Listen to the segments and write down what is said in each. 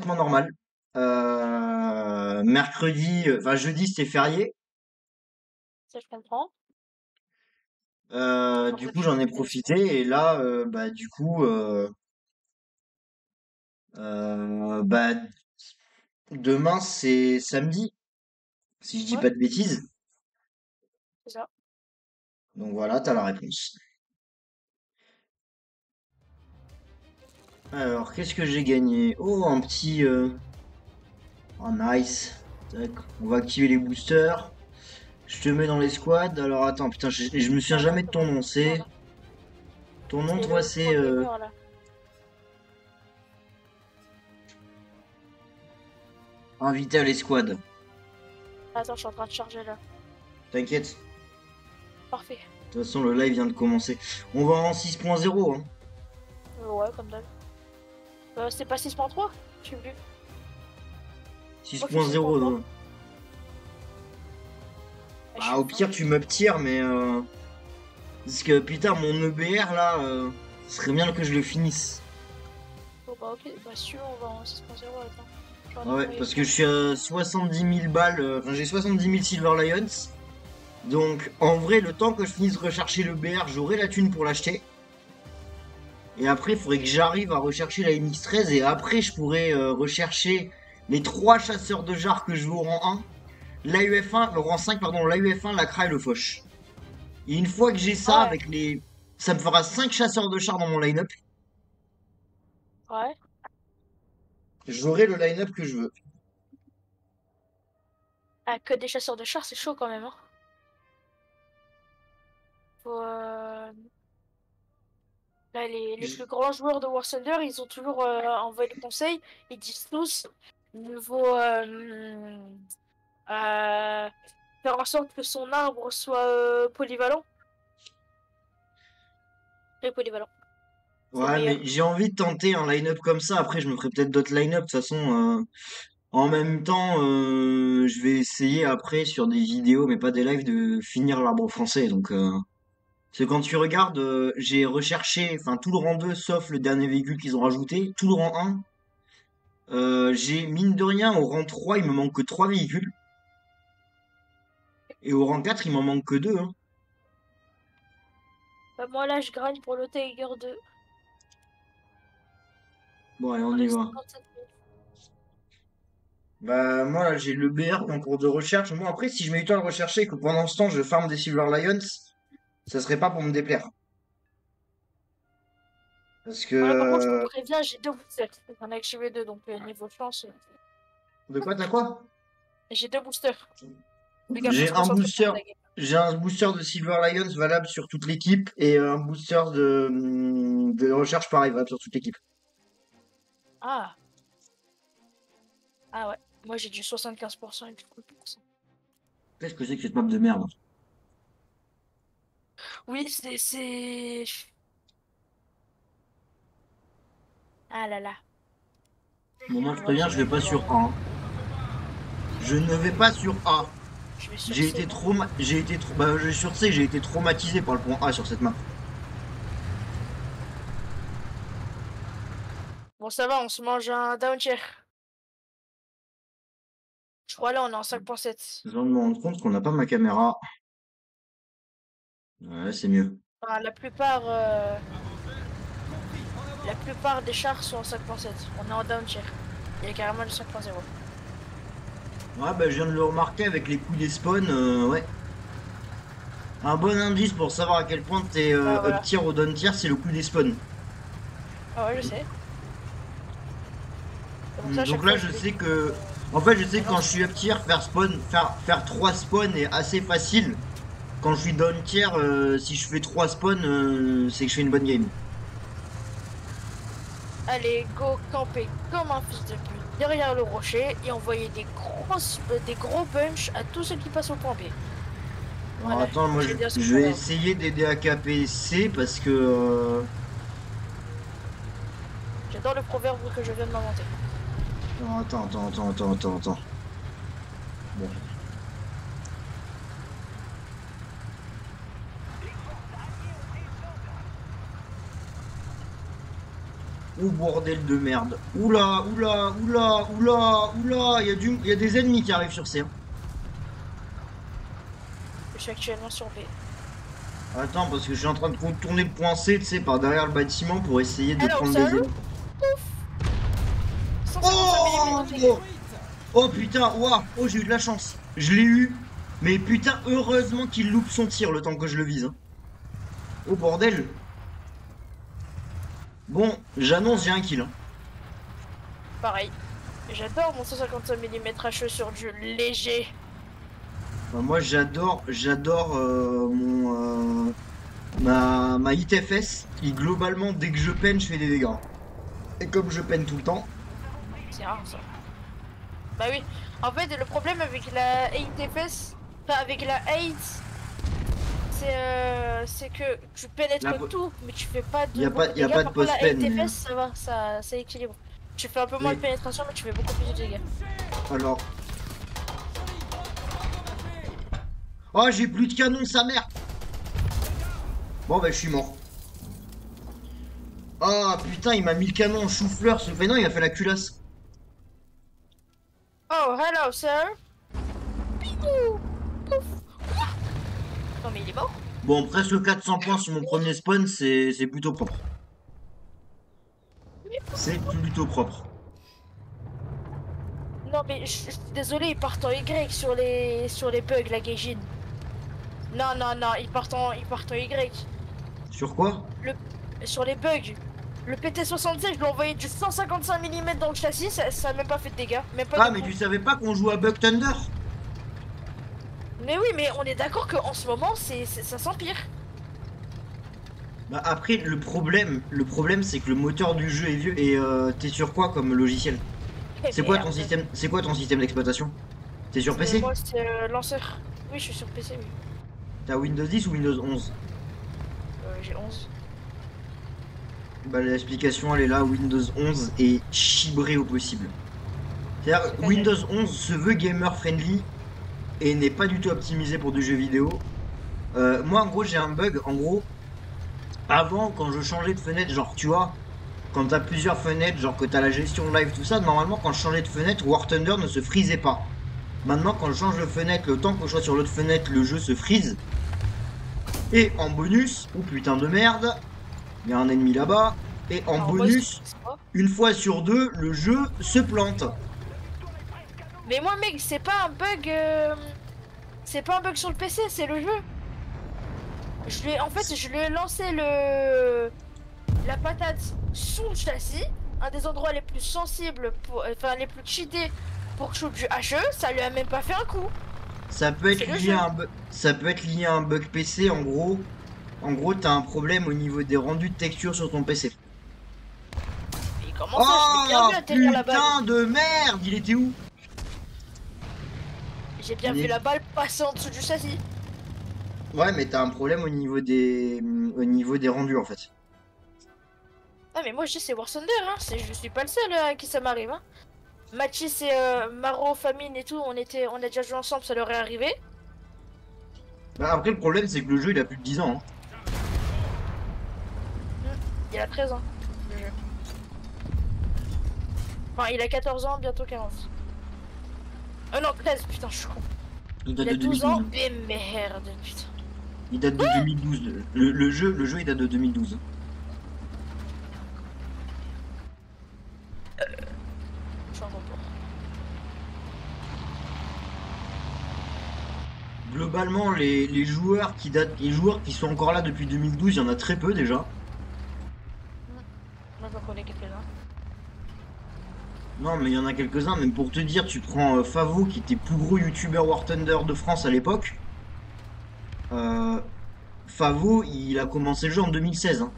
complètement normal. Mercredi, enfin jeudi c'était férié. Ça, je comprends. En Du fait, coup je j'en ai fais profité et là bah du coup bah demain c'est samedi si je dis ouais, pas de bêtises. c'est ça. Donc voilà, t'as la réponse. Alors qu'est-ce que j'ai gagné? Oh un petit oh nice. Tac, on va activer les boosters. Je te mets dans les squads. Alors attends, putain, je me souviens Ah non, jamais de c'est ton bon. nom. C'est Voilà. ton nom, C'est toi, le c'est pro gamer là. invité à les squads. Attends, je suis en train de charger là. T'inquiète. Parfait. De toute façon, le live vient de commencer. On va en 6.0, hein. Ouais, comme d'hab. C'est pas 6.3? Je sais plus. Je crois que c'est 6.0, 6.3. non. Je Bah, suis au fin. pire, tu me tires, mais parce que putain, mon EBR là, ce serait bien que je le finisse. Bon bah ok, bah si tu veux, on va en 6.0, attends. J'en ai Ouais, envoyé parce que plein. je suis à 70 000 balles. Enfin, j'ai 70 000 Silver Lions. Donc, en vrai, le temps que je finisse de rechercher le BR, j'aurai la thune pour l'acheter. Et après, il faudrait que j'arrive à rechercher la MX-13 et après, je pourrais rechercher les trois chasseurs de jarres que je veux au rang 1, l'AUF1, le rang 5, pardon, l'AUF1, la CRA et le Foch. Et une fois que j'ai ça, Ouais, avec les... ça me fera 5 chasseurs de chars dans mon line-up. ouais. J'aurai le line-up que je veux. Ah, que des chasseurs de chars, c'est chaud quand même, hein. Faut, là, les J- plus grands joueurs de War Thunder, ils ont toujours envoyé le conseil. Ils disent tous, il faut euh, faire en sorte que son arbre soit polyvalent. Très polyvalent. C'est le Ouais, mais meilleur. j'ai envie de tenter un line-up comme ça. Après, je me ferai peut-être d'autres line-up. De toute façon, en même temps, je vais essayer après sur des vidéos, mais pas des lives, de finir l'arbre français. Donc, parce que quand tu regardes, j'ai recherché, enfin, tout le rang 2 sauf le dernier véhicule qu'ils ont rajouté, tout le rang 1. J'ai, mine de rien, au rang 3 il me manque que 3 véhicules. Et au rang 4 il m'en manque que 2, hein. Bah, moi là, je gagne pour le Tiger 2. Bon, allez, on y Avec va. 57 000. Bah, moi, là, j'ai le BR en cours de recherche. Moi, après, si je mets du temps à le rechercher et que pendant ce temps, je farm des Silver Lions, ça serait pas pour me déplaire. Parce que... Voilà, par contre, je te préviens, j'ai deux boosters. J'en ai activé deux, donc niveau chance. De quoi, t'as quoi? J'ai deux boosters. Le gars, faut J'ai se un concentrer pour booster. ta game. J'ai un booster de Silver Lions valable sur toute l'équipe et un booster de recherche pareil valable sur toute l'équipe. Ah, ah ouais. Moi, j'ai du 75% et du 30%. Qu'est-ce que c'est que cette map de merde? Oui, c'est. Ah là là. Bon, moi, je On va préviens, je vais finir pas devant sur moi. A, hein. Je ne vais pas sur A. Je vais sur J'ai C, été moi. j'ai été bah, sur C, j'ai été traumatisé par le point A sur cette map. Bon, ça va, on se mange un down tier. Je crois là, on est en 5.7. Je viens de me rendre compte qu'on n'a pas ma caméra. Ouais, c'est mieux. Enfin, la plupart des chars sont en 5.7. On est en down tier. Il y a carrément le 5.0. Ouais, bah, je viens de le remarquer avec les coups des spawns, ouais. Un bon indice pour savoir à quel point t'es Bah up voilà. tier ou down tier, c'est le coup des spawns. Ah ouais, je sais. C'est pour ça, à chaque Donc là, fois, je je le sais dis. que... En fait, je sais que Maintenant, quand je suis up tier, faire spawn, faire 3 spawns est assez facile. Quand je suis down tier, si je fais 3 spawns, c'est que je fais une bonne game. allez, go camper comme un fils de pute derrière le rocher et envoyer des gros punch à tous ceux qui passent au point B. Alors Voilà, attends, moi j'ai bien ce je qu'on vais va. essayer d'aider AKPC parce que... J'adore le proverbe que je viens de m'inventer. Non, attends. Bon. Oh bordel de merde. Oula, oula, oula, oula, oula. Il y a des ennemis qui arrivent sur C. Hein. Je suis actuellement sur B. Attends, parce que je suis en train de contourner le point C, tu sais, par derrière le bâtiment pour essayer de Alors, prendre ça des ennemis. Ouf 155 Oh, mm. oh, oh putain, waouh, oh j'ai eu de la chance. Je l'ai eu. Mais putain, heureusement qu'il loupe son tir le temps que je le vise. Hein. Oh bordel. Bon, j'annonce, j'ai un kill. Hein. Pareil. J'adore mon 155 mm HE sur du léger. Enfin, moi j'adore mon ma ITFS qui globalement dès que je peine je fais des dégâts. Et comme je peine tout le temps. C'est rare ça. Bah oui. En fait le problème avec la 8FS, enfin avec la 8, c'est que tu pénètres tout, mais tu fais pas de y a pas de post-pen. La 8FS ça va, ça équilibre. Tu fais un peu moins de pénétration mais tu fais beaucoup plus de dégâts. Alors. Oh j'ai plus de canon sa mère. Bon bah je suis mort. Ah putain il m'a mis le canon en chou-fleur ce fait non il a fait la culasse. Oh hello sir. Pigou. Pouf. Non mais il est mort. Bon presque 400 points sur mon premier spawn c'est plutôt propre. C'est plutôt propre. Non mais je suis désolé, ils partent en Y sur les bugs la Gaijin. Non non non, ils partent en Y. Sur quoi? Sur les bugs. Le PT-76, je l'ai envoyé du 155 mm dans le châssis, ça a même pas fait de dégâts. Même pas mais tu savais pas qu'on joue à Bug Thunder? Mais oui, mais on est d'accord qu'en ce moment, ça s'empire. Bah après le problème c'est que le moteur du jeu est vieux et t'es sur quoi comme logiciel? C'est quoi ton système d'exploitation? T'es sur PC? Moi c'est lanceur. Oui je suis sur PC oui. T'as Windows 10 ou Windows 11? J'ai 11. Bah l'explication elle est là, Windows 11 est chibré au possible. C'est-à-dire Windows 11 se veut gamer friendly et n'est pas du tout optimisé pour du jeu vidéo. Moi en gros j'ai un bug, en gros, avant quand je changeais de fenêtre, genre tu vois, quand t'as plusieurs fenêtres, genre que t'as la gestion live, tout ça, normalement quand je changeais de fenêtre, War Thunder ne se frisait pas. Maintenant quand je change de fenêtre, le temps que je sois sur l'autre fenêtre, le jeu se frise. Et en bonus, oh putain de merde, il y a un ennemi là-bas. Et en bonus, une fois sur deux, le jeu se plante. Mais moi mec, c'est pas un bug c'est pas un bug sur le PC, c'est le jeu. En fait, je lui ai lancé la patate sous le châssis, un des endroits les plus sensibles, enfin les plus cheatés pour que je chope du HE, ça lui a même pas fait un coup. Ça peut être lié à un bug PC en gros. En gros, t'as un problème au niveau des rendus de texture sur ton PC. Et comment ça, je l'ai bien vu atterrir la balle. Putain de merde, il était où? J'ai bien vu la balle passer en dessous du châssis. Ouais, mais t'as un problème au niveau des rendus en fait. Ah mais moi je dis c'est War Thunder, hein. Je suis pas le seul à qui ça m'arrive. Hein. Mathis et Maro, Famine et tout, on a déjà joué ensemble, ça leur est arrivé. Bah après le problème c'est que le jeu il a plus de 10 ans. Hein. Il a 13 ans, le jeu. Enfin il a 14 ans, bientôt 40. Oh non 13, putain je suis con. Il a 12 ans, mais merde putain. Il date de 2012, le jeu il date de 2012. Je suis en repos. Globalement, les joueurs qui sont encore là depuis 2012, il y en a très peu déjà. Moi j'en connais quelques-uns. Non, mais il y en a quelques-uns, même pour te dire, tu prends Favo qui était plus gros youtubeur War Thunder de France à l'époque. Favo, il a commencé le jeu en 2016. Hein.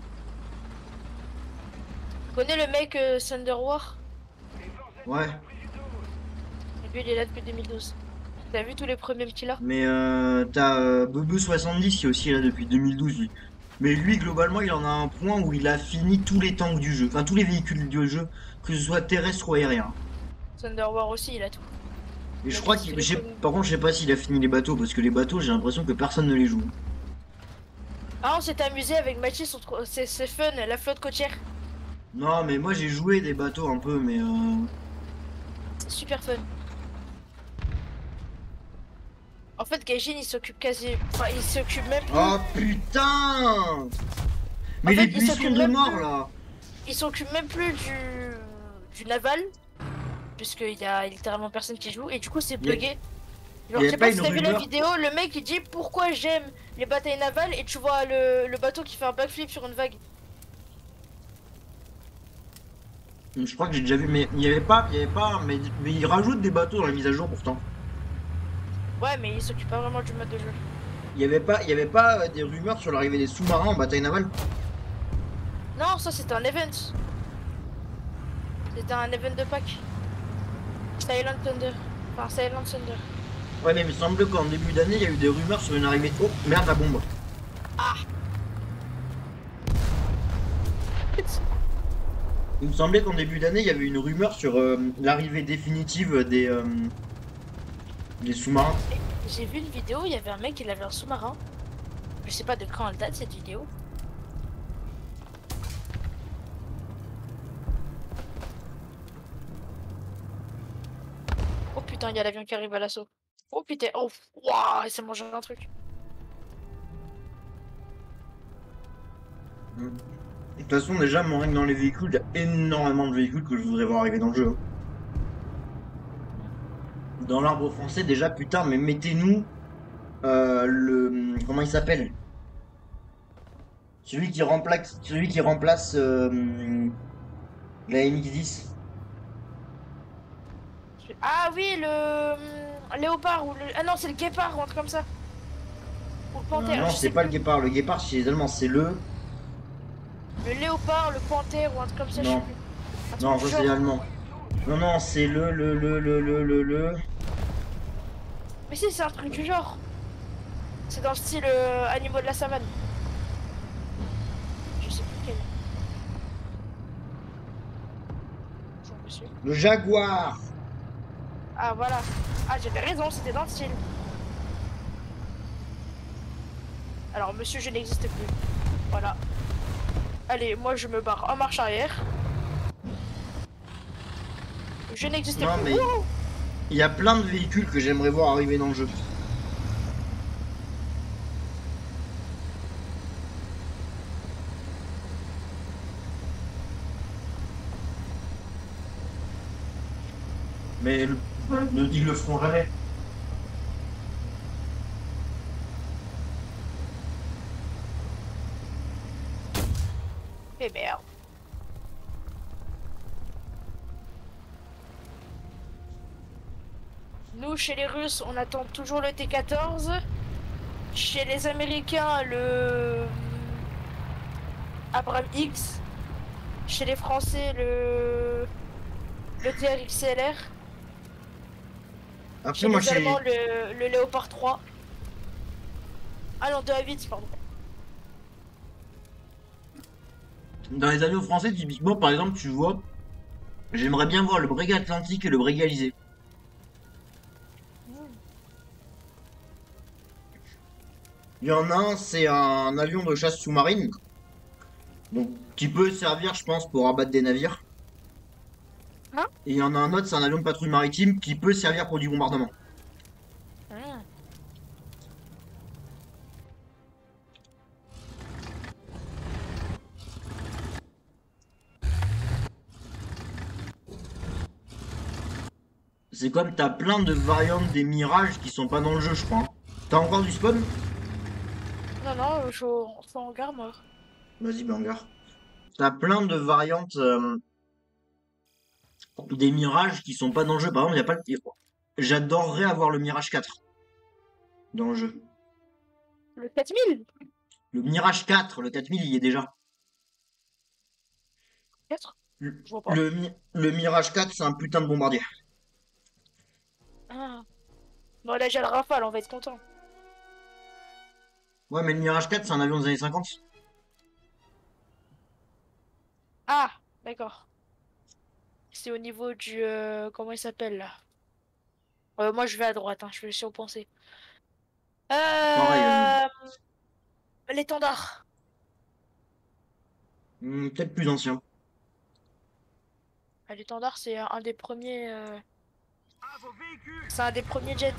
Tu connais le mec Thunder War? Ouais. Et lui il est là depuis 2012. T'as vu tous les premiers petits là? Mais t'as Bebe70 qui est aussi là depuis 2012 lui. Mais lui globalement il en a un point où il a fini tous les tanks du jeu, enfin tous les véhicules du jeu, que ce soit terrestre ou aérien. Thunder War aussi il a tout. Et je crois par contre je sais pas s'il a fini les bateaux, parce que les bateaux j'ai l'impression que personne ne les joue. Ah on s'est amusé avec Mathis, c'est fun, la flotte côtière. Non, mais moi j'ai joué des bateaux un peu, mais C'est super fun. En fait, Gaijin, il s'occupe quasi... Enfin, il s'occupe même plus... Oh putain! En Mais les fait, il buissons s'occupe de même mort plus... là! Il s'occupe même plus du naval, puisqu'il y a littéralement personne qui joue, et du coup, c'est Il bugué. y Genre, je avait sais pas pas une si t'as vu la rumeur? vidéo, le mec, il dit pourquoi j'aime les batailles navales, et tu vois le bateau qui fait un backflip sur une vague. Je crois que j'ai déjà vu, mais il y avait pas, mais ils rajoutent des bateaux dans la mise à jour pourtant. Ouais, mais il s'occupe pas vraiment du mode de jeu. Il y avait pas des rumeurs sur l'arrivée des sous-marins en bataille navale? Non, ça c'était un event. C'était un event de pack. Silent Thunder. Enfin, Silent Thunder. Ouais, mais il me semble qu'en début d'année, il y a eu des rumeurs sur une arrivée. Oh merde, la bombe! Ah. Il me semblait qu'en début d'année, il y avait une rumeur sur l'arrivée définitive des sous-marins. J'ai vu une vidéo, il y avait un mec, il avait un sous-marin. Je sais pas de quand elle date cette vidéo. Oh putain, il y a l'avion qui arrive à l'assaut. Oh putain, oh, waouh, il s'est mangé un truc. Mm. De toute façon, déjà, mon règne dans les véhicules, il y a énormément de véhicules que je voudrais voir arriver dans le jeu. Dans l'arbre français, déjà, putain, mais mettez-nous comment il s'appelle? Celui qui remplace la MX-10. Ah oui, le léopard ou le... Ah non, c'est le guépard ou un truc comme ça. Ou le panthère, Non, je c'est sais pas le plus. Guépard. Le Guépard, chez les Allemands, c'est le. Le léopard, le panthère ou un truc comme ça, je sais Non, plus. Un truc non, du ça c'est genre. allemand. Non, non, c'est le. Mais si, c'est un truc du genre. C'est dans le style animaux de la savane. Je sais plus quel. Bonjour, monsieur. Le Jaguar. Ah voilà. Ah j'avais raison, c'était dans le style. Alors monsieur, je n'existe plus. Voilà. Allez, moi je me barre en marche arrière. Je n'existe Non, plus. mais Wouhou. il y a plein de véhicules que j'aimerais voir arriver dans le jeu. Mais ils le feront jamais. Eh merde. Nous, chez les Russes, on attend toujours le T-14. Chez les Américains, le Abrams X. Chez les Français, le TRXLR. Après, Chez moi, les Allemands, chez. le Léopard 3. Ah non, 2 à 8, pardon. Dans les avions français, typiquement, par exemple, tu vois, j'aimerais bien voir le Breguet Atlantique et le Breguet Alizé. Il y en a un, c'est un avion de chasse sous-marine, donc qui peut servir, je pense, pour abattre des navires. Hein? Et il y en a un autre, c'est un avion de patrouille maritime qui peut servir pour du bombardement. Hmm. C'est comme t'as plein de variantes des mirages qui sont pas dans le jeu, je crois. T'as encore du spawn? Non, non, je en garde mort. Vas-y, Bangar. T'as plein de variantes des mirages qui sont pas dans le jeu. Par exemple, y a pas le... J'adorerais avoir le Mirage 4 dans le jeu. Le 4000? Le Mirage 4, le 4000, il y est déjà. 4? Le, Je vois pas. le Mirage 4, c'est un putain de bombardier. Ah. Bon, là, j'ai le Rafale, on va être content. Ouais, mais le Mirage 4, c'est un avion des années 50. Ah, d'accord. C'est au niveau du... comment il s'appelle, là? Moi, je vais à droite, hein, je vais surpenser. Pareil, Euh... L'étendard. peut-être plus ancien. Ah, l'étendard, c'est un des premiers. C'est un des premiers jets.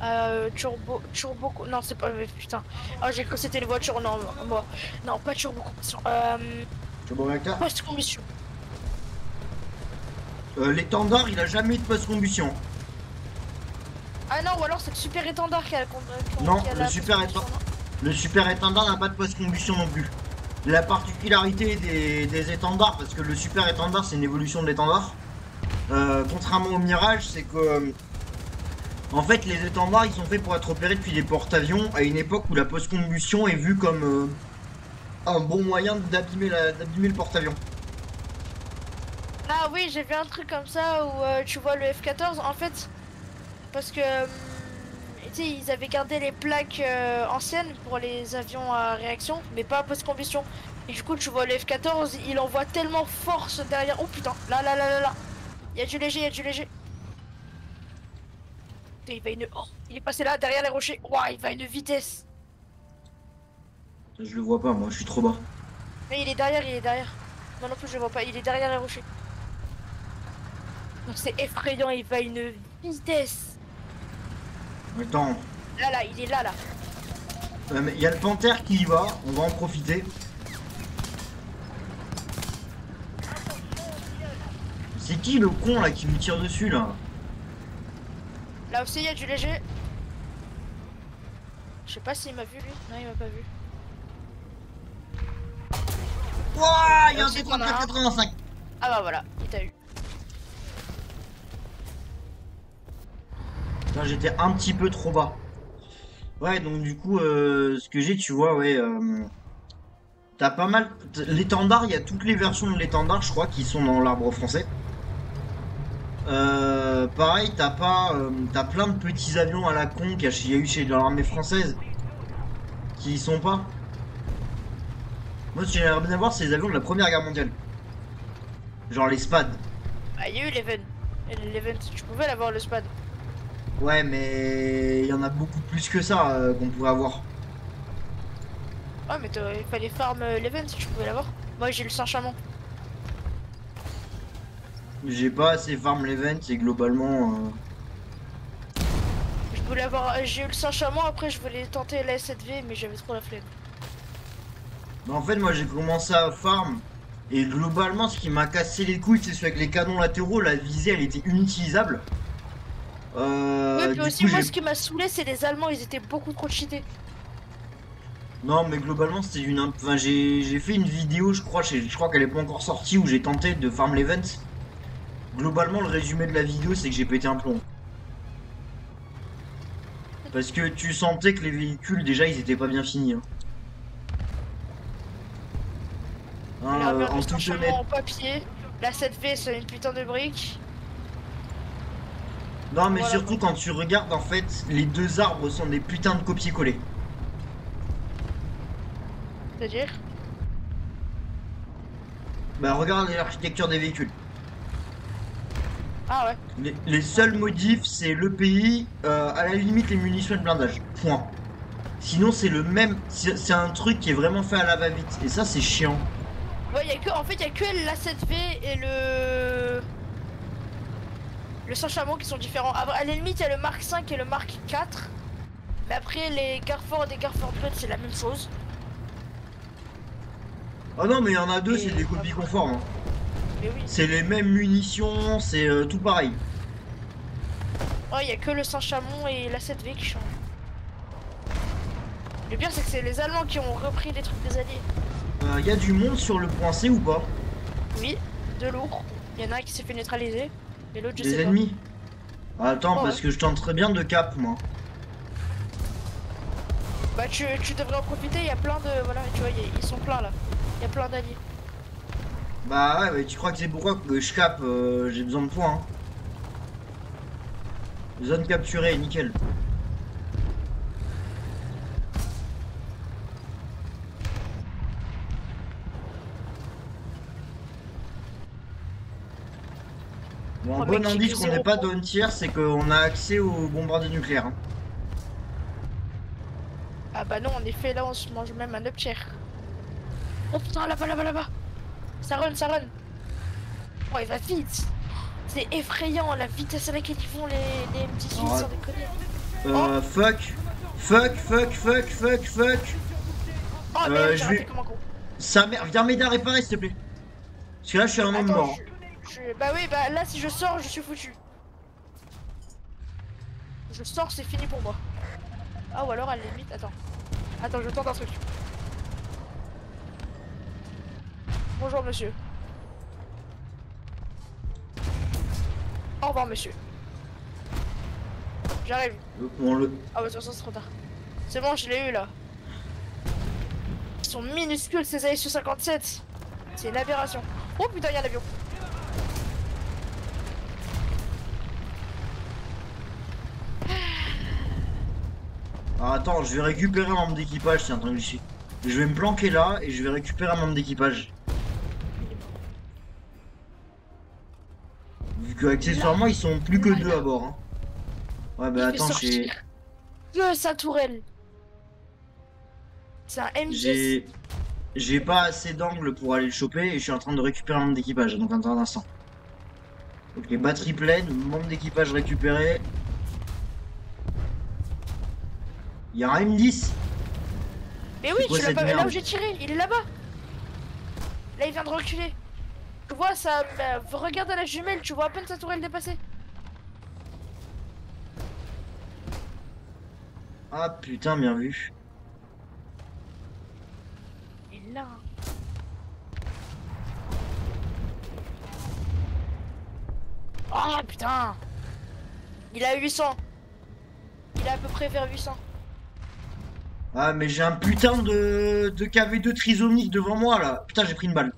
Non, c'est pas. Putain. Ah, j'ai cru que c'était une voiture. Non, moi. Non, pas turbo combustion. Turbo-réacteur. Post combustion. L'étendard, il a jamais eu de post-combustion. Ah non, ou alors c'est le super étendard qui a la Non, qui a le la super post-combustion, non. Le super étendard n'a pas de post-combustion non plus. La particularité des étendards, parce que le super étendard c'est une évolution de l'étendard, contrairement au Mirage, c'est que en fait les étendards ils sont faits pour être opérés depuis des porte-avions à une époque où la post-combustion est vue comme un bon moyen d'abîmer le porte-avions. Ah oui, j'ai vu un truc comme ça où tu vois le F-14 en fait, parce que tu sais, ils avaient gardé les plaques anciennes pour les avions à réaction, mais pas à post-combustion. Et du coup, tu vois le F-14, il envoie tellement force derrière. Oh putain, là. Il y a du léger, il y a du léger. Putain, il va une. Oh, il est passé là, derrière les rochers. Ouah, il va à une vitesse. Je le vois pas, moi je suis trop bas. Mais il est derrière, il est derrière. Moi non plus, je le vois pas, il est derrière les rochers. Non, c'est effrayant, il va à une vitesse. Attends, Là, il est là. mais il y a le panthère qui y va, on va en profiter. C'est qui le con là qui me tire dessus là? Là aussi, il y a du léger. Je sais pas s'il m'a vu lui. Non, il m'a pas vu. Wouah, il y a un Aussi, t'en as un. T-34-85. Ah bah voilà, il t'a eu. Là, j'étais un petit peu trop bas. Ouais, donc du coup, ce que j'ai, tu vois, ouais, t'as pas mal. L'étendard, il y a toutes les versions de l'étendard, je crois, qui sont dans l'arbre français. Pareil, t'as plein de petits avions à la con qu'il y a eu chez dans l'armée française qui y sont pas. Moi, ce que j'aimerais bien voir, c'est les avions de la Première Guerre mondiale. Genre les SPAD. Ah, il y a eu l'event. L'event, tu pouvais l'avoir le SPAD. Ouais, mais il y en a beaucoup plus que ça qu'on pourrait avoir. Ouais, mais il fallait farm l'event si tu pouvais l'avoir. Moi, j'ai le Saint-Chamond. J'ai pas assez farm l'event et globalement. Je voulais avoir. J'ai eu le Saint-Chamond, après je voulais tenter la S7V, mais j'avais trop la flemme. En fait, moi j'ai commencé à farm et globalement, ce qui m'a cassé les couilles, c'est avec les canons latéraux, la visée elle était inutilisable. Ouais, puis Du aussi, coup, moi, j'ai. ce qui m'a saoulé, c'est les Allemands, ils étaient beaucoup trop cheatés. Non, mais globalement, c'était une. Enfin, j'ai fait une vidéo, je crois qu'elle est pas encore sortie, où j'ai tenté de farm l'event. Globalement, le résumé de la vidéo, c'est que j'ai pété un plomb. Parce que tu sentais que les véhicules, déjà, ils étaient pas bien finis. Hein. Là, regarde En le toute Saint-Chamond honnêteté. en papier. La 7V, c'est une putain de brique. Non, mais Voilà, surtout quand tu regardes, en fait, les deux arbres sont des putains de copier-coller. c'est-à-dire. Bah, regarde l'architecture des véhicules. Ah ouais. Les seuls modifs, c'est le pays, à la limite les munitions et le blindage. Point. Sinon, c'est le même. C'est un truc qui est vraiment fait à la va-vite. Et ça, c'est chiant. Ouais, en fait, il y a que la 7V et le Saint-Chamond qui sont différents. À la limite, il y a le Mark 5 et le Mark 4. Mais après, les Carrefour et les Carrefour Blood, c'est la même chose. Ah non, mais il y en a deux, Et- c'est des copies conformes. Hein. Mais oui. C'est les mêmes munitions, c'est tout pareil. Ouais, il y a que le Saint-Chamond et la 7V qui changent. Le pire, c'est que c'est les Allemands qui ont repris les trucs des Alliés. Il y a du monde sur le point C ou pas? Oui, de lourd. Il y en a un qui s'est fait neutraliser. Et l'autre, je Des sais ennemis? Attends, Ouais, parce ouais. que je tente très bien de cap, moi. pas. Bah, tu devrais en profiter. Il y a plein de. Voilà, tu vois, ils sont pleins là. Il y a plein d'alliés. Bah ouais, mais tu crois que c'est pourquoi que je cap, j'ai besoin de points. Hein. Zone capturée, nickel. Bon, un Oh, bon mec, j'ai indice que qu'on n'est zéro pas point. down tier, c'est qu'on a accès aux bombardiers nucléaires. Hein. Ah bah non, en effet, là, on se mange même un up tier. Oh putain, là-bas. Ça run. Oh, il va vite. C'est effrayant la vitesse à laquelle ils vont les M18 Ouais. sans déconner. Fuck. Oh merde, je j'ai vais- raté comme un con. Sa mère, viens m'aider à réparer s'il te plaît. Parce que là je suis un homme Attends, mort. bah oui, bah là si je sors, je suis foutu. Je sors, c'est fini pour moi. Ah ou alors à la limite, attends. Attends, je tente un truc. Bonjour monsieur. Au revoir monsieur. J'arrive. On le... Ah bah de toute façon c'est trop tard. C'est bon, je l'ai eu là. Ils sont minuscules ces AIS-57. C'est une aberration. Oh putain, il y a l'avion. Ah, attends, je vais récupérer un membre d'équipage, tiens, tant que j'y suis. Je vais me planquer là et je vais récupérer un membre d'équipage. Vu que accessoirement ils sont plus que deux à bord. Hein. Ouais bah Il fait attends, sortir que sa tourelle. C'est un M10. j'ai pas assez d'angle pour aller le choper et je suis en train de récupérer un membre d'équipage, donc attends un instant. Ok, batterie pleine, membre d'équipage récupéré. Il y a un M10. Mais oui, quoi tu l'as cette pas vu là merde où j'ai tiré, il est là-bas. Là, il vient de reculer. Tu vois, ça. Regarde à la jumelle, tu vois à peine sa tourelle dépasser. Ah putain, bien vu. Il est là. Ah putain. Il a 800. Il est à peu près vers 800. Ah mais j'ai un putain de KV2 trisomique devant moi là. Putain, j'ai pris une balle.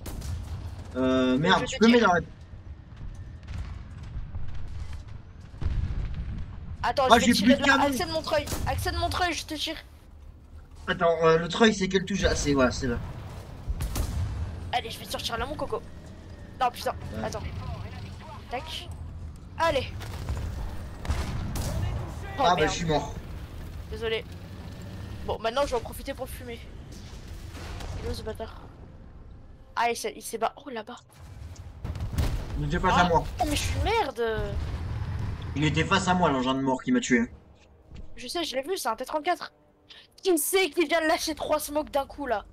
Merde, Je tu te peux tire. m'aider à... Attends, Ah, je j'ai vais plus tirer de de là. canon. Accède Montreuil. Accède Montreuil, je te tire. Attends, le treuil c'est quelle touche? Ah c'est voilà, c'est là. Allez, je vais te sortir là, mon coco. Non, putain. Ouais. Attends. Tac. Allez. Oh, Ah bah merde. je suis mort. Désolé. Bon, maintenant je vais en profiter pour le fumer. Il est où ce bâtard? Ah, il s'est bas. Oh, là-bas. Il était face à moi. Oh, mais je suis une merde. Il était face à moi l'engin de mort qui m'a tué. Je sais, je l'ai vu, c'est un T-34. Qui sait qui vient de lâcher 3 smokes d'un coup là?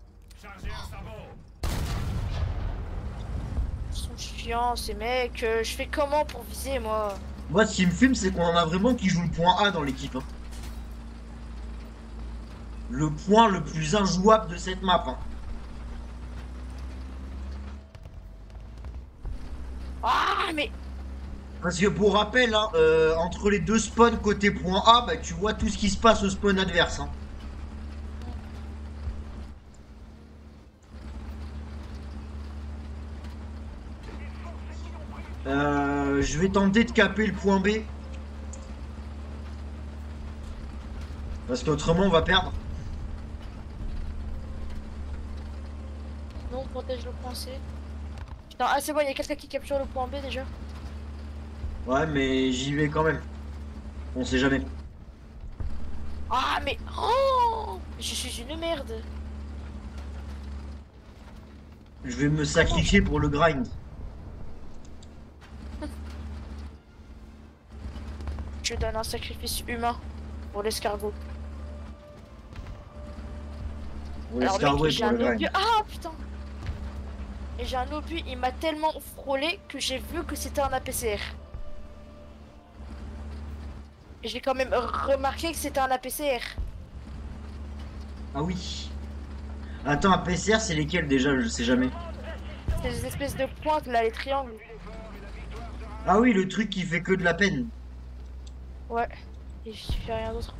Ils sont chiants ces mecs. Je fais comment pour viser moi? Moi ce qui me fume c'est qu'on en a vraiment qui jouent le point A dans l'équipe. Hein. Le point le plus injouable de cette map. Hein. Ah, mais. Parce que pour rappel, hein, entre les deux spawns côté point A, bah, tu vois tout ce qui se passe au spawn adverse. Hein. Je vais tenter de caper le point B. Parce qu'autrement on va perdre. Non, protège le point C. Putain, ah c'est bon, il y a quelqu'un qui capture le point B déjà. Ouais mais j'y vais quand même. On sait jamais. Ah, mais. Oh, je suis une merde. Je vais me sacrifier pour le grind. Je donne un sacrifice humain pour l'escargot. Pour Alors, l'escargot mec, et j'ai pour un le grind. obus. Ah putain! Et j'ai un obus, il m'a tellement frôlé que j'ai vu que c'était un APCR. Et j'ai quand même remarqué que c'était un APCR. Ah oui. Attends, un PCR c'est lesquels déjà? Je sais jamais. C'est des espèces de pointes là, les triangles. Ah oui, le truc qui fait que de la peine. Ouais. Et je fais rien d'autre.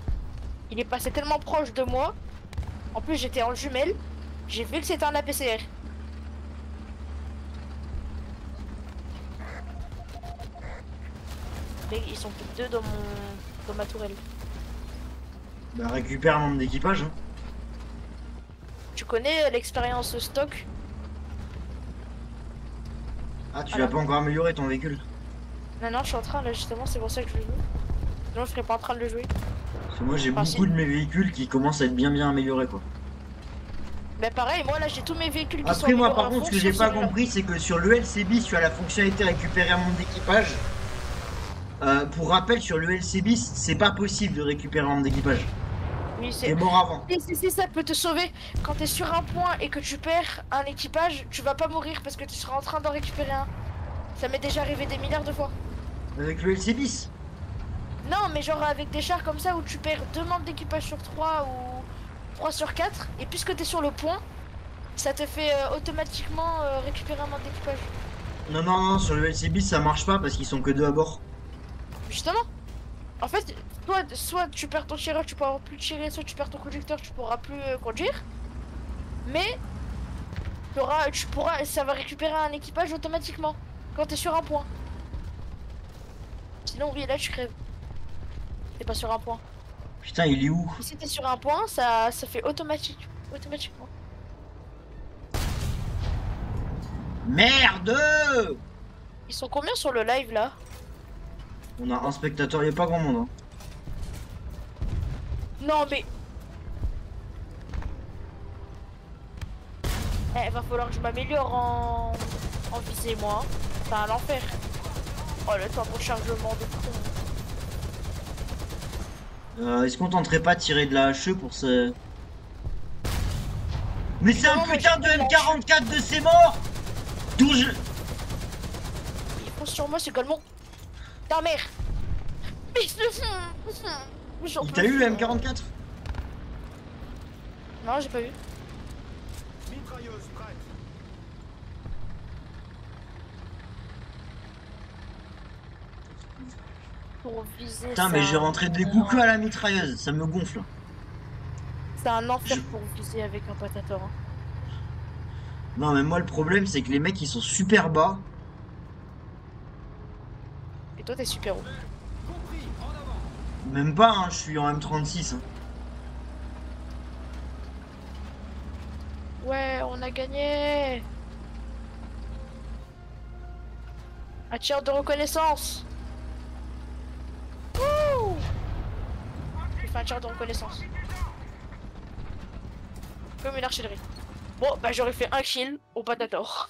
Il est passé tellement proche de moi. En plus, j'étais en jumelle. J'ai vu que c'était un APCR. Et ils sont plus que deux dans ma tourelle. Bah récupère un membre d'équipage. Hein. Tu connais l'expérience stock? Ah, tu Voilà. l'as pas encore amélioré ton véhicule? Non, non, je suis en train là, justement, c'est pour ça que je le joue. Sinon, je serais pas en train de le jouer. Parce que moi j'ai Ah, beaucoup si. de mes véhicules qui commencent à être bien améliorés quoi. Mais pareil, moi là j'ai tous mes véhicules qui sont Après, moi, améliorés par à contre, fond, ce que j'ai sauf pas celui-là. compris, c'est que sur le LCB, tu as la fonctionnalité récupérer un membre d'équipage. Pour rappel, sur le LCB, c'est pas possible de récupérer un membre d'équipage. Oui, T'es mort avant. si, ça peut te sauver. Quand t'es sur un point et que tu perds un équipage, tu vas pas mourir parce que tu seras en train d'en récupérer un. Ça m'est déjà arrivé des milliards de fois. Avec le LCB. Non, mais genre avec des chars comme ça où tu perds deux membres d'équipage sur 3 ou 3 sur 4, et puisque t'es sur le point, ça te fait automatiquement récupérer un membre d'équipage. Non, non, non, sur le LCB, ça marche pas parce qu'ils sont que deux à bord. Justement, en fait, soit tu perds ton tireur, tu pourras plus tirer, soit tu perds ton conducteur, tu pourras plus conduire. Mais tu pourras, ça va récupérer un équipage automatiquement quand t'es sur un point. Sinon, oui, là tu crèves. T'es pas sur un point. Putain, il est où? Et si t'es sur un point, ça fait automatiquement. Merde! Ils sont combien sur le live là? On a un spectateur, il a pas grand monde. Hein. Non mais, va falloir que je m'améliore en visée moi. Hein. C'est un enfer. Oh le temps pour chargement de con. Est-ce qu'on tenterait pas de tirer de la HE pour ce... Mais c'est un Évidemment, moi, putain j'ai de pas de lâche. M44 de ses morts! D'où je... Il fonce sur moi, c'est Golemont. Ta mère. Mais j'en Il peux t'a eu plus. le M44? Non, j'ai pas eu. Mitrailleuse prête. Pour viser, Putain, mais j'ai rentré des coups que à la mitrailleuse, ça me gonfle. c'est un enfer Je- pour viser avec un patator. Hein. Non, mais moi, le problème, c'est que les mecs, ils sont super bas. Et toi, t'es super haut. Compris, en avant. Même pas, hein, je suis en M36. Hein. Ouais, on a gagné. Un tir de reconnaissance. Wouh. J'ai fait un tir de reconnaissance. Comme une artillerie. Bon, bah j'aurais fait un kill au patator.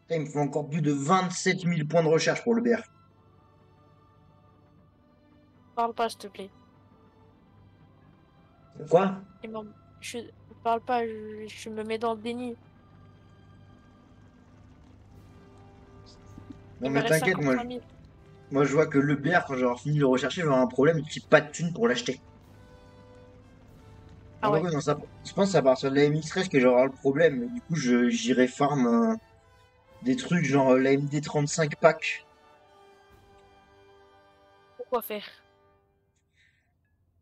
Putain, il me faut encore plus de 27 000 points de recherche pour le BR. Parle pas, s'il te plaît. Quoi? Et non, je parle pas, je me mets dans le déni. Non, Il me mais reste t'inquiète, 55 000. moi, je vois que le BR, quand j'aurai fini de le rechercher, je vais avoir un problème, j'ai pas de thunes pour l'acheter. Ah ouais. Non, je pense que c'est à partir de la MX13 que j'aurai le problème. Du coup, j'irai farm des trucs genre la MD35 pack. Pourquoi faire?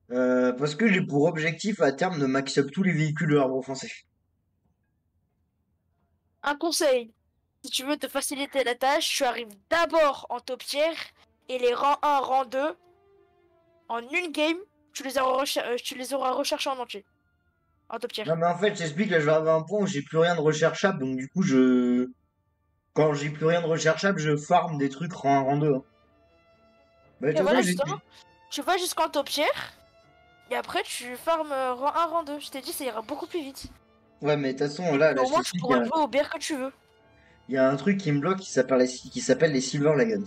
Parce que j'ai pour objectif à terme de max up tous les véhicules de l'arbre français. Un conseil. Si tu veux te faciliter la tâche, tu arrives d'abord en top tier et les rangs 1, rang 2, en une game, tu les auras recherchés en entier. En top tier. Non, mais en fait, j'explique, là, je vais arriver à un point où j'ai plus rien de recherchable, donc du coup, quand j'ai plus rien de recherchable, je farm des trucs rang 1, rang 2. Hein. Bah, de Et toute façon, voilà, justement, tu vas jusqu'en top tier et après tu farmes rang 1, rang 2. Je t'ai dit, ça ira beaucoup plus vite. Ouais, mais de toute façon, Et là, puis au je moins, tu t'explique, pourras jouer au BR que tu veux. il y a un truc qui me bloque qui s'appelle les Silver Lions.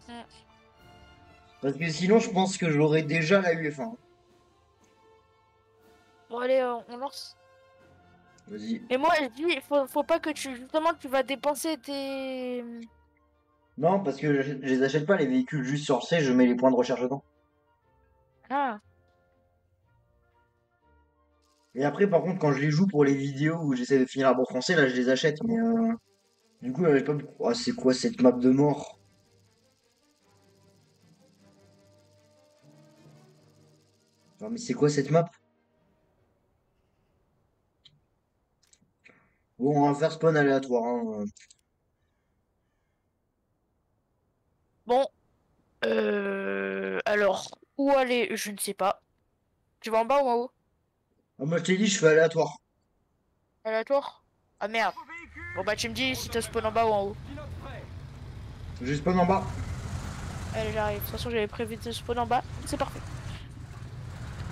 Mm. Parce que sinon, je pense que j'aurais déjà la UF1. Bon, allez, on lance. Vas-y. Et moi, je dis, faut pas que justement, tu vas dépenser tes. Non, parce que je les achète pas les véhicules juste sur C, je mets les points de recherche dedans. Ah, Et après, par contre, quand je les joue pour les vidéos où j'essaie de finir l'arbre français, là, je les achète. Mais du coup, là, j'ai pas. Oh, c'est quoi cette map de mort? Non, mais c'est quoi cette map? Bon, Bon, on va faire spawn aléatoire. Hein. Bon, alors, où aller? Je ne sais pas. Tu vas en bas ou en haut? Ah, moi, je t'ai dit, je fais aléatoire. Aléatoire? Ah merde. Bon bah tu me dis si t'as spawn en bas ou en haut. Pilote prêt. Je spawn en bas. Allez, j'arrive. De toute façon, j'avais prévu de spawn en bas. C'est parfait.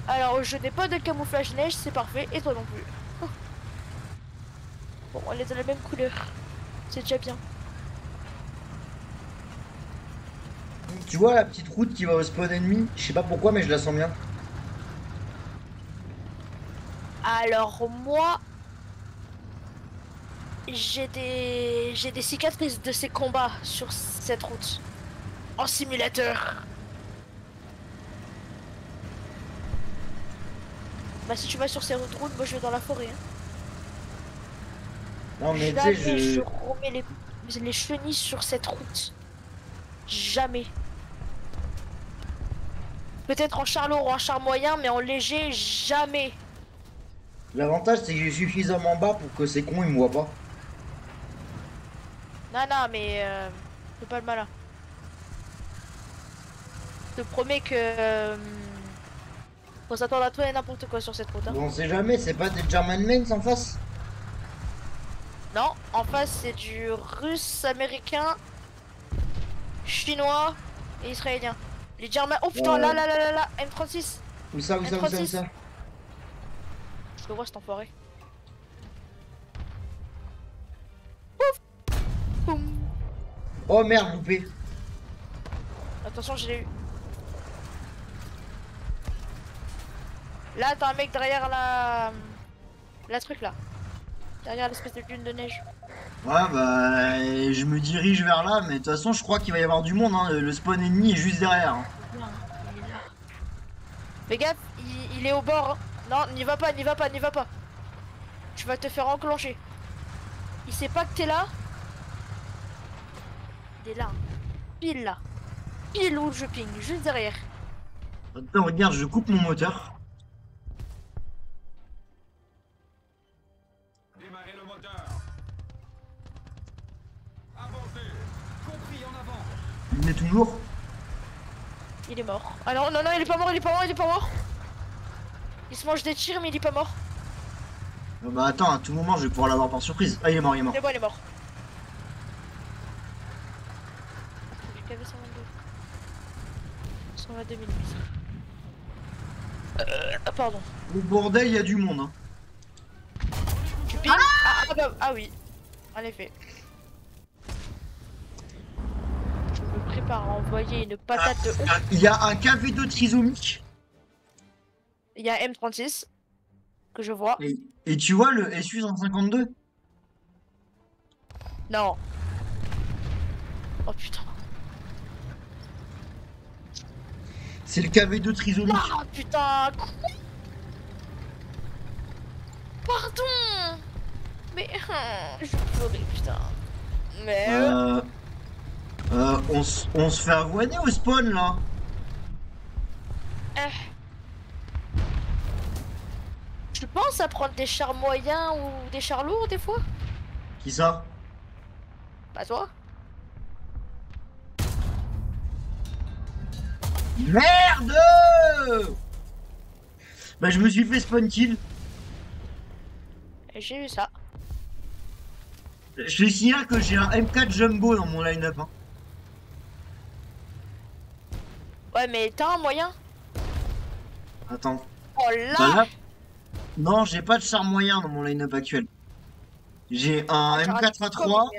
Alors, je n'ai pas de camouflage neige, c'est parfait. Et toi non plus. Bon, on est de la même couleur. C'est déjà bien. Tu vois la petite route qui va au spawn ennemi? Je sais pas pourquoi, mais je la sens bien. Alors, moi, j'ai des cicatrices de ces combats sur cette route. En simulateur. Bah, si tu vas sur ces routes, moi je vais dans la forêt. Hein. Non, mais tu sais, Jamais je je. remets les chenilles sur cette route. Jamais. Peut-être en char lourd ou en char moyen, mais en léger, jamais. L'avantage, c'est que j'ai suffisamment bas pour que ces cons ils me voient pas. Non, non, mais fais pas le malin. Je te promets que faut s'attendre à tout et n'importe quoi sur cette route. Hein. Bon, on sait jamais, c'est pas des German mains en face? Non, en face c'est du russe, américain, chinois et israélien. Les Germains. Oh putain, Ouais. là, M36. Où ça, où ça, où ça, où ça? Je le vois cet enfoiré. Boum. Oh merde, loupé. Attention, je l'ai eu. Là, t'as un mec derrière la truc là. Derrière l'espèce de dune de neige. Ouais, bah, je me dirige vers là, mais de toute façon, je crois qu'il va y avoir du monde. Hein. Le spawn ennemi est juste derrière. Hein. Il est là. Fais gaffe, il est au bord. Hein. Non, n'y va pas, n'y va pas, n'y va pas. Tu vas te faire enclencher. Il sait pas que t'es là. Il est là. Pile là. Pile où je ping, juste derrière. Attends, regarde, je coupe mon moteur. Démarrez le moteur. Avancez. Compris en avant. Il est toujours. Il est mort. Ah non, non, non, il est pas mort, il est pas mort, il est pas mort. Il se mange des tirs, mais il est pas mort. Bah attends, à tout moment, je vais pouvoir l'avoir par surprise. Ah, il est mort, il est mort. C'est bon, il est mort. J'ai KV 122. 122 000. Pardon. Au bordel, il y a du monde. Hein. Tu ping ah oui. En effet. Je me prépare à envoyer une patate de ouf. Il y a un KV2 trisomique. Il y a M36 que je vois. Et tu vois le SU 152? Non. Oh putain. C'est le KV2 trisomique. Oh putain. Quoi? Pardon. Mais je pleurais putain. Mais On se fait avoiner au spawn là. tu penses à prendre des chars moyens ou des chars lourds des fois? Qui ça? Pas toi? Merde! Bah je me suis fait spawn kill. Et j'ai eu ça. Je te signale que j'ai un M4 Jumbo dans mon line-up. Hein. Ouais mais t'as un moyen? Attends. Oh Bah là! là- Non, j'ai pas de char moyen dans mon line-up actuel. J'ai un M4A3,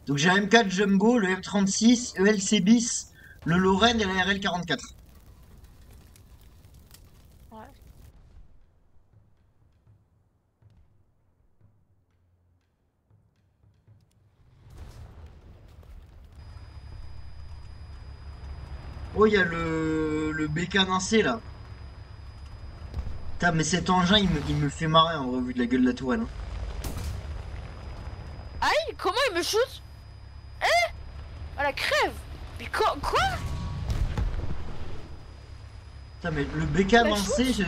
donc j'ai un M4 Jumbo, le M36, ELC bis, le Lorraine et la RL44. Ouais. Oh, il y a le BK1C là. Putain, mais cet engin il me fait marrer en revue de la gueule de la tourelle. Hein. Aïe, comment il me shoot? Eh? Oh la crève! Mais quoi? Putain, mais le BK1C,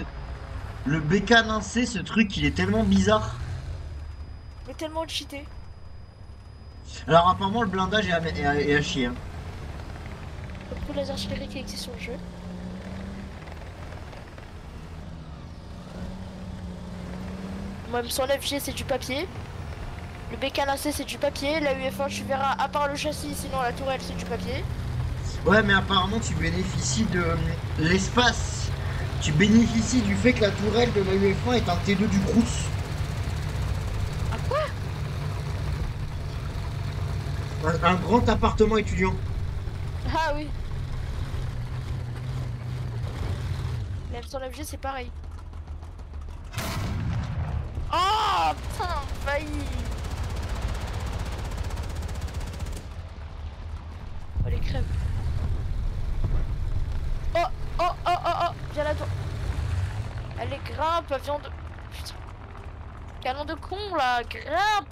le BK1C, ce truc il est tellement bizarre. Mais tellement cheaté. Alors apparemment le blindage est à chier. Hein. Comme tous les artilleries qui existent sur le jeu. Moi, son FG c'est du papier. Le BK1C c'est du papier. La UF1 tu verras à part le châssis, sinon la tourelle c'est du papier. Ouais, mais apparemment tu bénéficies de l'espace. Tu bénéficies du fait que la tourelle de la UF1 est un T2 du Crous. Ah quoi? Un grand appartement étudiant. Ah oui. Même son FG c'est pareil. Oh putain, failli. Oh les crèves. Oh, oh, oh, oh, oh, viens là-dedans. Allez, grimpe, avion de... Putain. Canon de con, là, grimpe.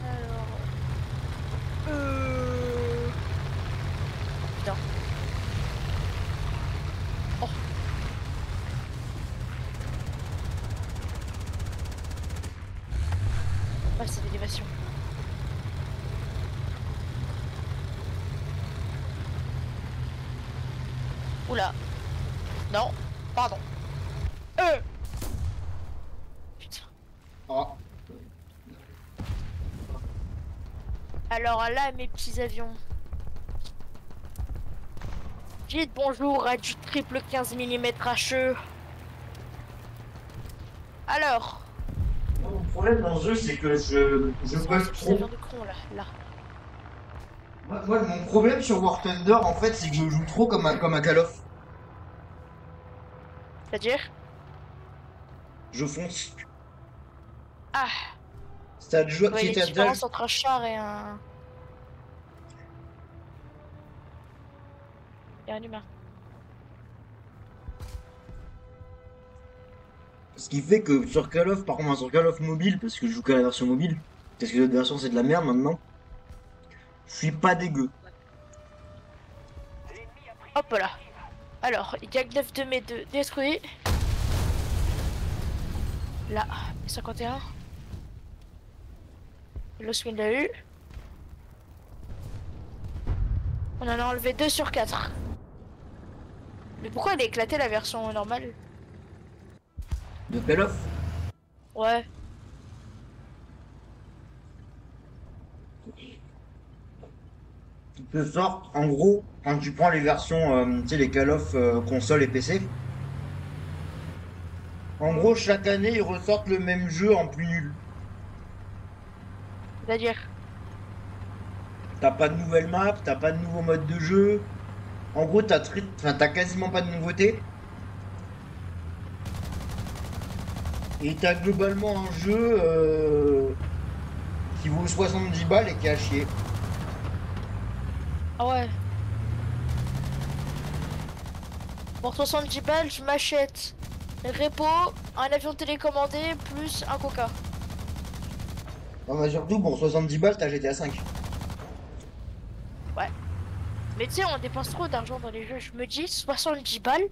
Alors... Putain. Oh. Ah, c'est l'élévation. Oula. Non. Pardon. Putain. Oh. Alors là, mes petits avions. Dites bonjour à du triple 15 mm HE. Alors. Mon problème dans ce jeu, c'est que je bug trop. De con, là. Moi, mon problème sur War Thunder, en fait, c'est que je joue trop comme un Call of. C'est-à-dire? Je fonce. Ah. C'est déjà Ouais, il y a une différence entre un char et un humain. Ce qui fait que sur Call of, par contre, sur Call of mobile, parce que je joue qu'à la version mobile, parce que l'autre version c'est de la merde maintenant, je suis pas dégueu. Hop là. Alors, il y a 9 de mes 2 détruits. Là, 51. L'Oswin l'a eu. On en a enlevé 2 sur 4. Mais pourquoi elle a éclaté la version normale? De Call of. Ouais. Te sortent, en gros, quand tu prends les versions, tu sais, les Call of console et PC, en gros, chaque année, ils ressortent le même jeu en plus nul. C'est-à-dire? T'as pas de nouvelle map, t'as pas de nouveau mode de jeu. En gros, t'as quasiment pas de nouveauté. Et t'as globalement un jeu qui vaut 70 balles et qui est à chier. Ah ouais. Pour 70 balles, je m'achète repo, un avion télécommandé, plus un coca. Non, mais surtout, pour 70 balles, t'as GTA 5. Ouais. Mais tu sais, on dépense trop d'argent dans les jeux. Je me dis, 70 balles,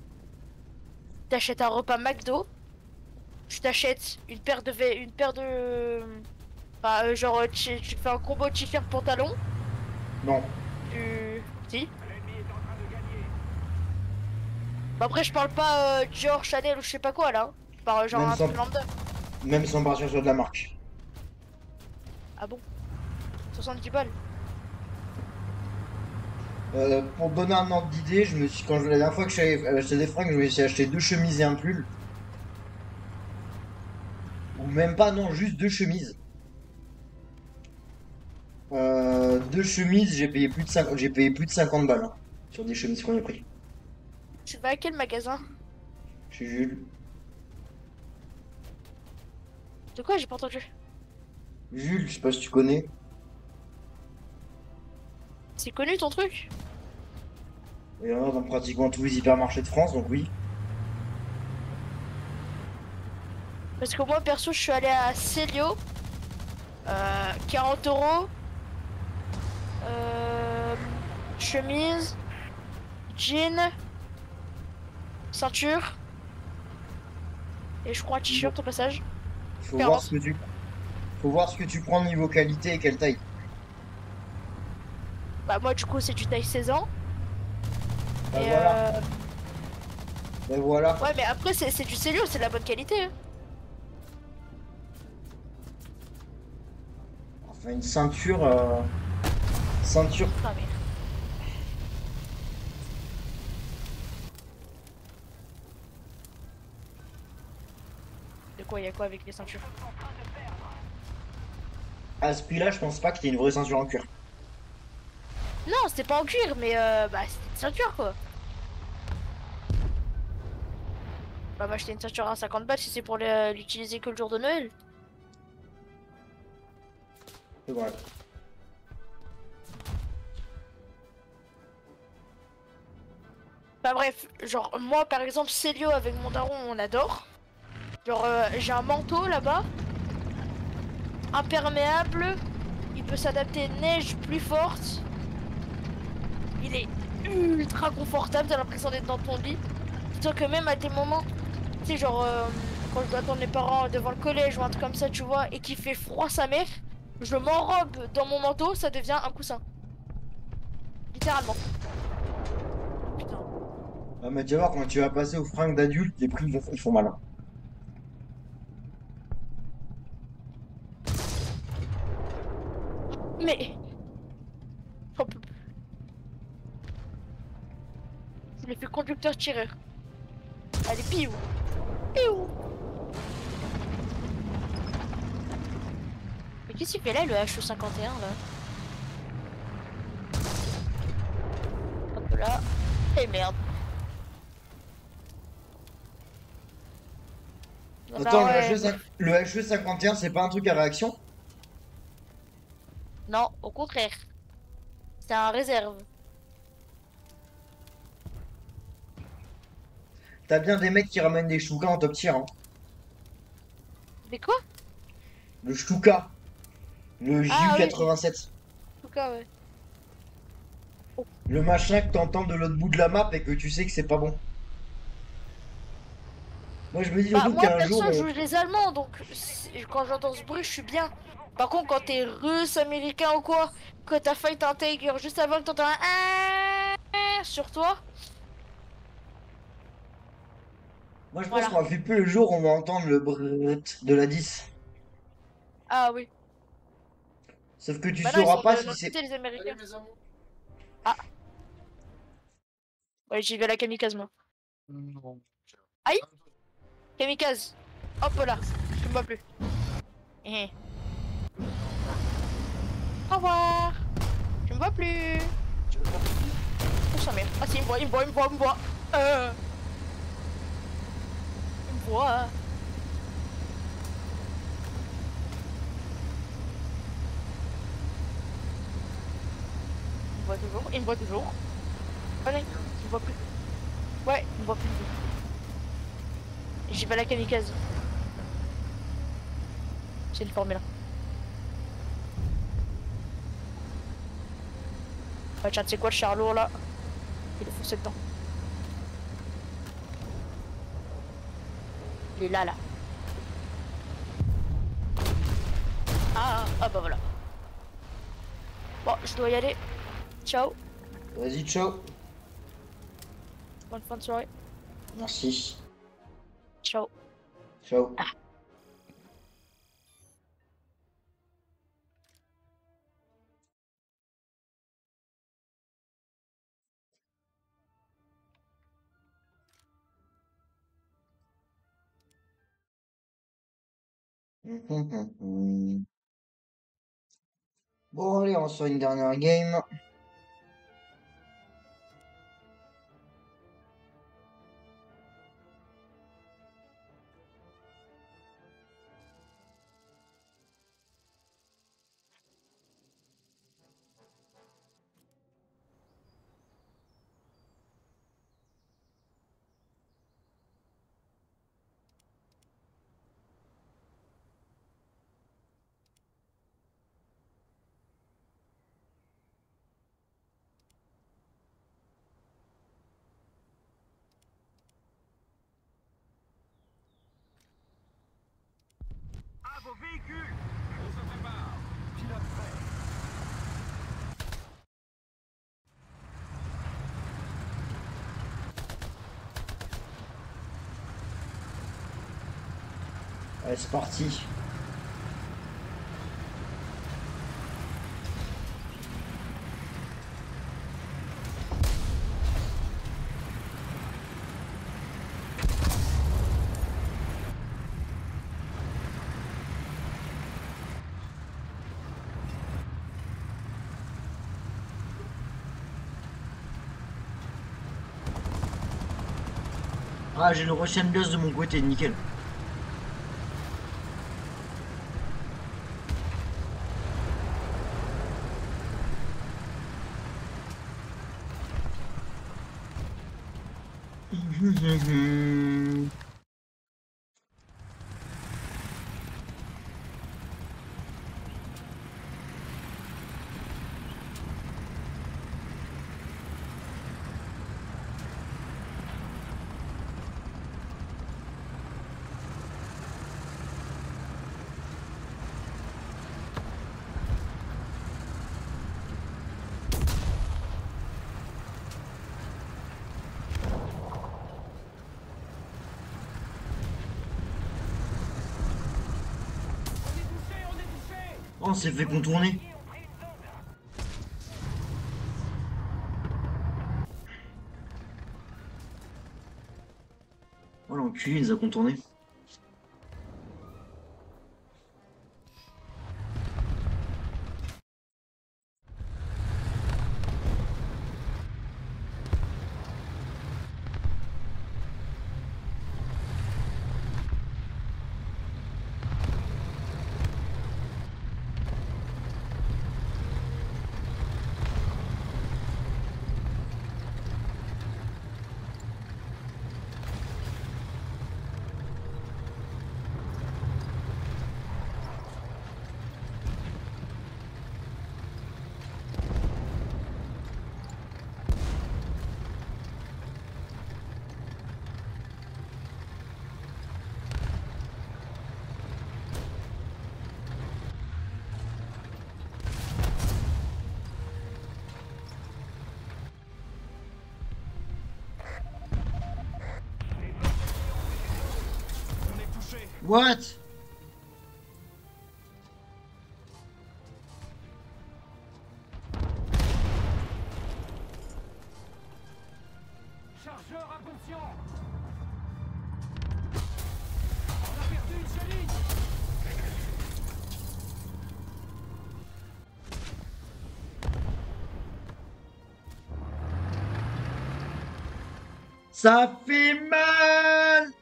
t'achètes un repas McDo, tu t'achètes une paire de... Enfin, genre, tu fais un combo t-shirt pantalon. Non. Si. Bah après, je parle pas Dior, Chanel ou je sais pas quoi là. Hein. Je parle genre Même un sans- peu lambda. Même sans partir sur de la marque. Ah bon? 70 balles. Pour te donner un ordre d'idée, la dernière fois que j'avais acheté des fringues, je me suis acheté 2 chemises et un pull. Ou même pas, non, juste 2 chemises. 2 chemises, j'ai payé plus de 50 balles hein, sur des chemises qu'on a pris. Tu vas à quel magasin? Chez Jules. De quoi? J'ai pas entendu. Jules, je sais pas si tu connais. C'est connu ton truc? Il y en a dans pratiquement tous les hypermarchés de France, donc oui. Parce que moi perso, je suis allé à Célio. 40 euros. chemise, jean, ceinture. Et je crois un t-shirt au passage. Faut Paire voir d'or. faut voir ce que tu prends niveau qualité et quelle taille. Bah moi du coup c'est du taille 16 ans. Ben Et voilà, ben voilà. ouais mais après c'est du Célio, c'est de la bonne qualité. Hein. Enfin, une ceinture, ceinture. Ah mais. De quoi, y a quoi avec les ceintures? À ce prix-là, je pense pas que t'aies une vraie ceinture en cuir. Non, c'était pas en cuir, mais bah c'était une ceinture quoi. Bah m'acheter une ceinture à 50 balles si c'est pour l'utiliser que le jour de Noël. C'est vrai. Bah bref, genre moi par exemple Célio avec mon daron on adore. Genre j'ai un manteau là-bas, imperméable, il peut s'adapter neige plus forte. Il est ultra confortable, t'as l'impression d'être dans ton lit. Dis-toi que même à des moments, tu sais genre quand je dois attendre les parents devant le collège ou un truc comme ça tu vois, et qu'il fait froid sa mère, je m'enrobe dans mon manteau, ça devient un coussin. Littéralement. Putain. Ah, mais tu vas voir, quand tu vas passer aux fringues d'adulte, les prix ils font mal. Hein. Mais j'en peux plus. Je l'ai fait conducteur-tireur. Allez, piou. Piou. Mais qu'est-ce qu'il fait là, le HE51 là? Hop là. Et merde. Bah Attends, ouais. Le HE51, c'est pas un truc à réaction? Non, au contraire. C'est un réserve. T'as bien des mecs qui ramènent des Stuka en top tier. Hein. Mais quoi? Le Stuka, le Ah oui, en Ju-87. tout cas, ouais. Le machin que t'entends de l'autre bout de la map et que tu sais que c'est pas bon. Moi, je me dis Bah surtout moi qu'un jour, perso je joue les Allemands donc quand j'entends ce bruit je suis bien. Par contre quand t'es russe, américain ou quoi, que t'as fight un tiger juste avant que t'entends un sur toi, moi, je pense voilà. qu'on va flipper le jour où on va entendre le brrrt de la 10. Ah oui. Sauf que tu Bah non ils sauras sont pas de si notre c'est. côté les Américains. Ah, ouais j'y vais à la kamikaze moi. Aïe, kamikaze. Hop là, tu me vois plus. Eh. Au revoir. Tu me vois plus. Oh sa mère. Ah si il me voit, il me voit, il me voit, il me voit. Il me voit. Il me voit toujours, il me voit toujours. Allez, il me voit plus. Ouais, il me voit plus. J'y vais à la kamikaze. C'est une Formule 1. Ouais, tiens, tu sais quoi, le Charlot là, il est foncé dedans. Il est là, là. Ah bah voilà. Bon, je dois y aller. Ciao. Vas-y, ciao. Bonne fin de soirée. Merci. Ciao. Ciao. Ah. Bon, allez, on se fait une dernière game. véhicule. On se prépare. Pilote prêt. Allez, c'est parti. Ah, j'ai le Russian Blast de mon côté, nickel. Oh, on s'est fait contourner. Oh l'enculé, il nous a contourné. What? Chargeur inconscient. On a perdu une chenille. Ça fait mal!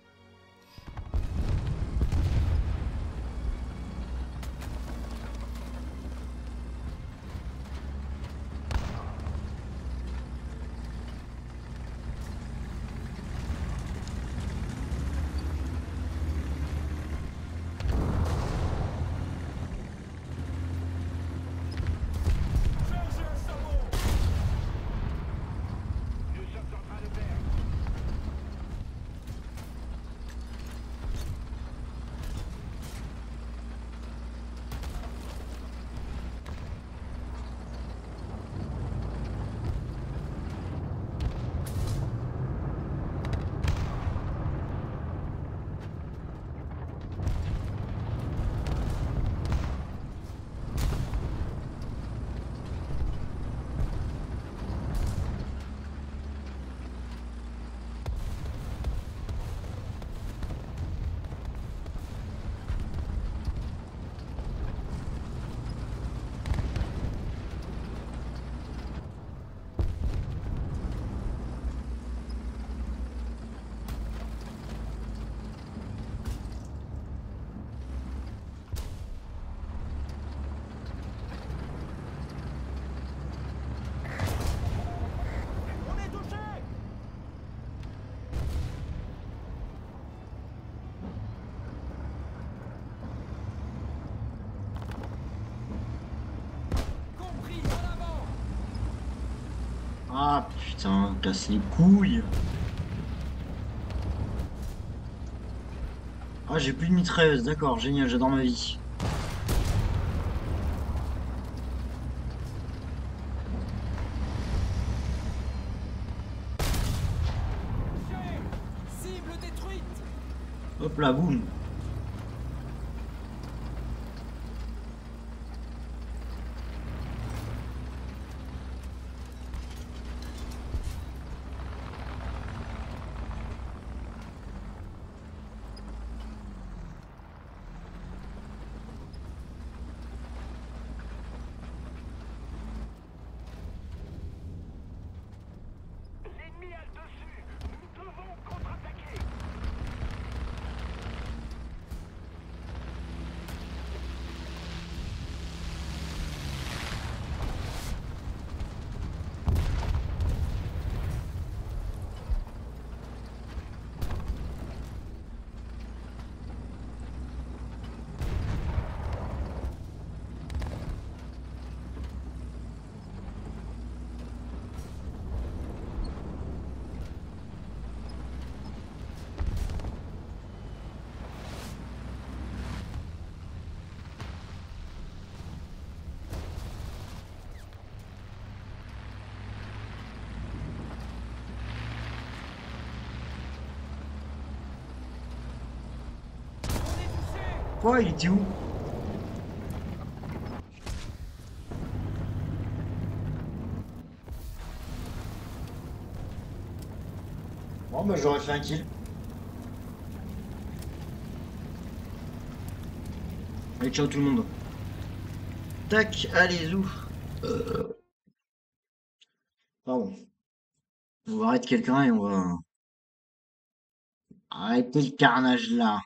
Chargez un sabot. Nous sommes en train de perdre. On est touché. Compris, en avant. Ah putain, casse les couilles. Ah, j'ai plus de mitrailleuse, d'accord, génial, j'adore ma vie. Hop là, boum. L'ennemi a le dessus. Nous devons contre-attaquer. On est touché. Quoi, il était où? Bon, bah, j'aurais fait un kill. Allez, ciao tout le monde. Tac, allez, zou. Euh, Pardon. On va arrêter quelqu'un et on va arrêter le carnage là.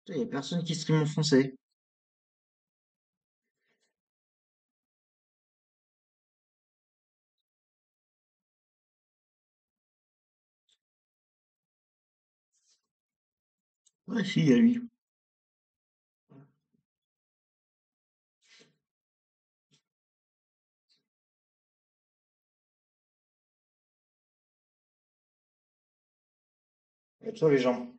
Il y a personne qui stream en français. Ouais, si, il y a lui. Et toi, les gens.